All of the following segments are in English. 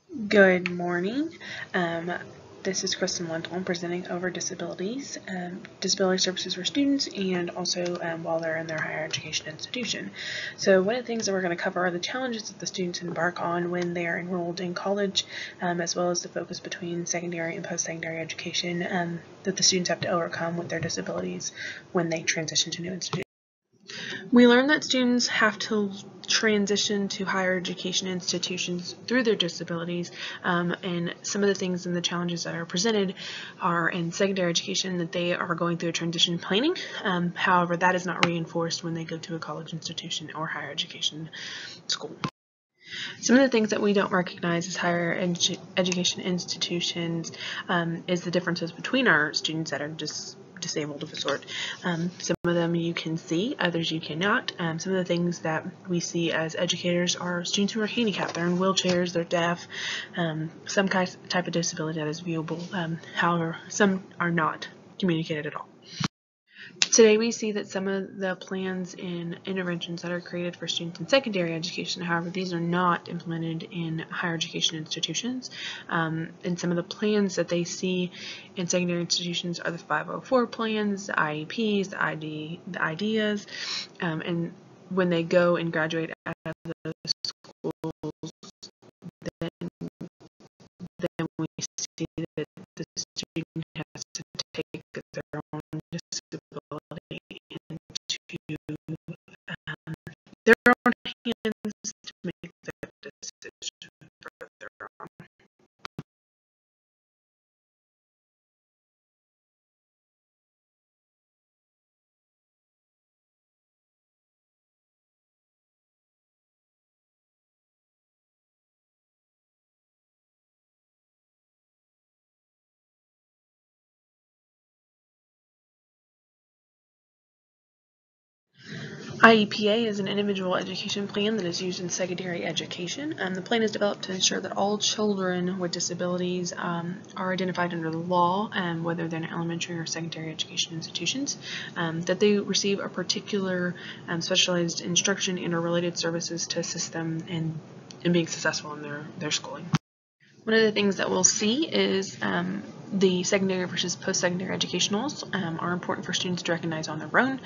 Good morning. This is Kristen Lenton presenting over disability services for students, and also while they're in their higher education institution. So one of the things that we're going to cover are the challenges that the students embark on when they are enrolled in college, as well as the focus between secondary and post-secondary education that the students have to overcome with their disabilities when they transition to new institutions. We learned that students have to transition to higher education institutions through their disabilities, and some of the things and the challenges that are presented are in secondary education that they are going through a transition planning. However, that is not reinforced when they go to a college institution or higher education school. Some of the things that we don't recognize as higher education institutions is the differences between our students that are disabled of a sort. Some of them you can see, others you cannot. Some of the things that we see as educators are students who are handicapped. They're in wheelchairs, they're deaf, some type of disability that is viewable. However, some are not communicated at all. Today we see that some of the plans and interventions that are created for students in secondary education, however, these are not implemented in higher education institutions. And some of the plans that they see in secondary institutions are the 504 plans, the IEPs, the IDEAs, and when they go and graduate out of those schools, then we see that the student has to take their own disability into their own hands to make that decision further on. IEPA is an individual education plan that is used in secondary education. The plan is developed to ensure that all children with disabilities are identified under the law, whether they're in elementary or secondary education institutions, that they receive a particular specialized instruction and or related services to assist them in being successful in their schooling. One of the things that we'll see is the secondary versus post-secondary educationals are important for students to recognize on their own.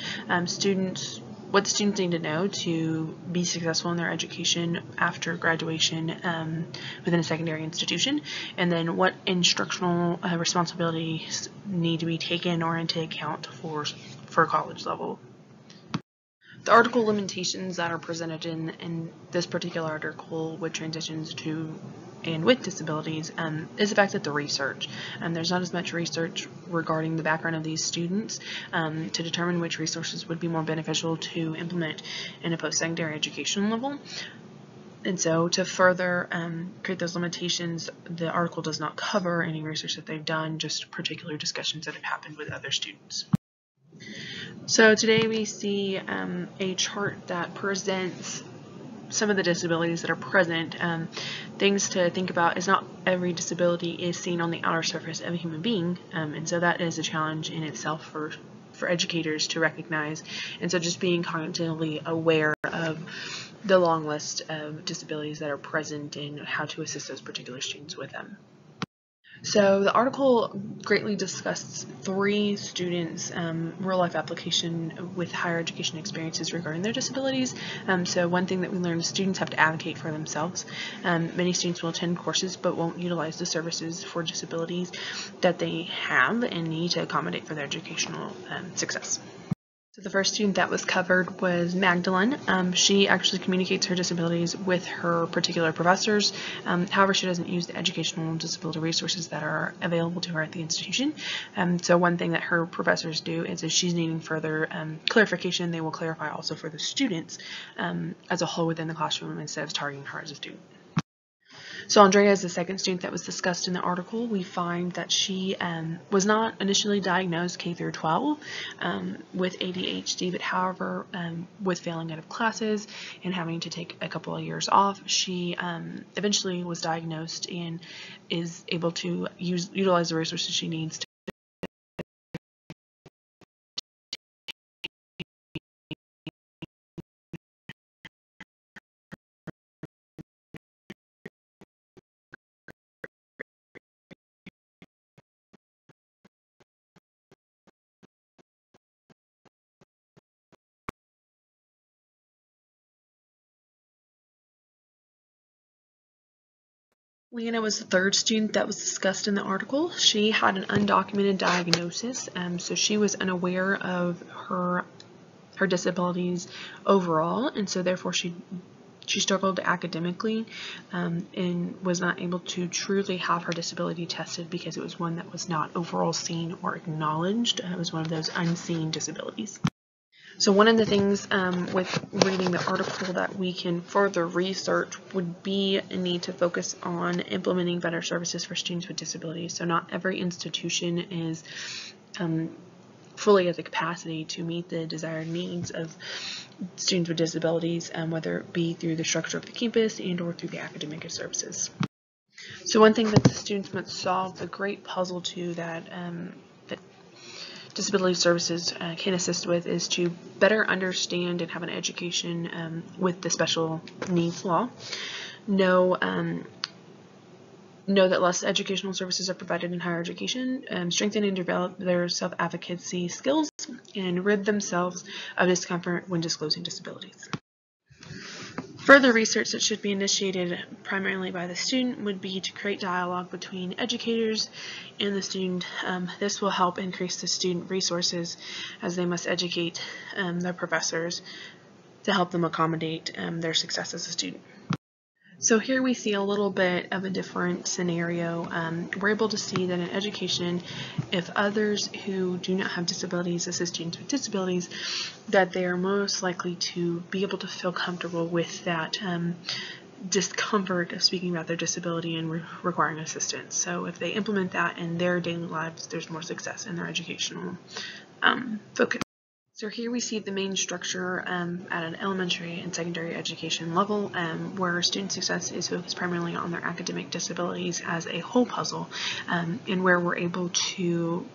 What students need to know to be successful in their education after graduation within a secondary institution, and then what instructional responsibilities need to be taken or into account for college level. The article limitations that are presented in this particular article with transitions to and with disabilities is the fact that the research, there's not as much research regarding the background of these students to determine which resources would be more beneficial to implement in a post-secondary education level. And so to further create those limitations, the article does not cover any research that they've done, just particular discussions that have happened with other students. So today we see a chart that presents some of the disabilities that are present. Things to think about is not every disability is seen on the outer surface of a human being, and so that is a challenge in itself for educators to recognize. And so just being cognitively aware of the long list of disabilities that are present and how to assist those particular students with them. So the article greatly discussed 3 students' real-life application with higher education experiences regarding their disabilities. So one thing that we learned is students have to advocate for themselves. Many students will attend courses but won't utilize the services for disabilities that they have and need to accommodate for their educational success. So the first student that was covered was Magdalene. She actually communicates her disabilities with her particular professors. However, she doesn't use the educational and disability resources that are available to her at the institution. So one thing that her professors do is if she's needing further clarification, they will clarify also for the students as a whole within the classroom instead of targeting her as a student. So Andrea is the second student that was discussed in the article. We find that she was not initially diagnosed K through 12 with ADHD, but however, with failing out of classes and having to take a couple of years off, she eventually was diagnosed and is able to utilize the resources she needs to Leanna was the third student that was discussed in the article. She had an undocumented diagnosis, so she was unaware of her disabilities overall, and so therefore she struggled academically and was not able to truly have her disability tested because it was one that was not overall seen or acknowledged. It was one of those unseen disabilities. So one of the things with reading the article that we can further research would be a need to focus on implementing better services for students with disabilities. So not every institution is fully at the capacity to meet the desired needs of students with disabilities, whether it be through the structure of the campus and or through the academic services. So one thing that the students must solve, the great puzzle to that disability services can assist with, is to better understand and have an education with the special needs law. Know that less educational services are provided in higher education, strengthen and develop their self-advocacy skills, and rid themselves of discomfort when disclosing disabilities. Further research that should be initiated primarily by the student would be to create dialogue between educators and the student. This will help increase the student resources as they must educate their professors to help them accommodate their success as a student. So here we see a little bit of a different scenario. We're able to see that in education, if others who do not have disabilities assist students with disabilities, that they are most likely to be able to feel comfortable with that discomfort of speaking about their disability and requiring assistance. So if they implement that in their daily lives, there's more success in their educational focus. So here we see the main structure at an elementary and secondary education level, where student success is focused primarily on their academic disabilities as a whole puzzle, and where we're able to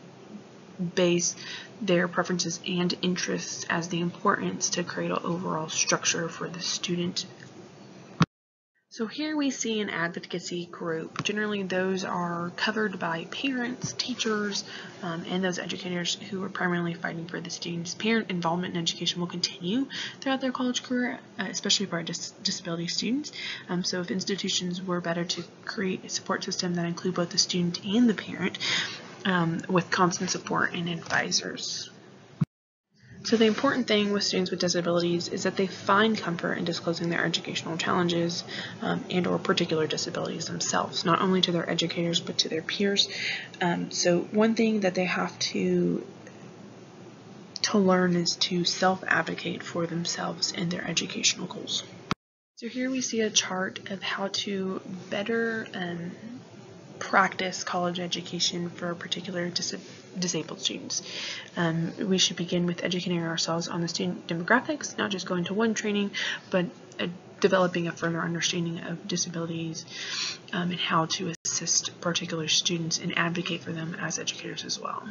base their preferences and interests as the importance to create an overall structure for the student. So here we see an advocacy group. Generally those are covered by parents, teachers, and those educators who are primarily fighting for the students. Parent involvement in education will continue throughout their college career, especially for our disability students. So if institutions were better to create a support system that include both the student and the parent, with constant support and advisors. So the important thing with students with disabilities is that they find comfort in disclosing their educational challenges and or particular disabilities themselves, not only to their educators but to their peers. So one thing that they have to learn is to self-advocate for themselves and their educational goals. So here we see a chart of how to better practice college education for particular disabled students. We should begin with educating ourselves on the student demographics, not just going to one training, but developing a further understanding of disabilities and how to assist particular students and advocate for them as educators as well.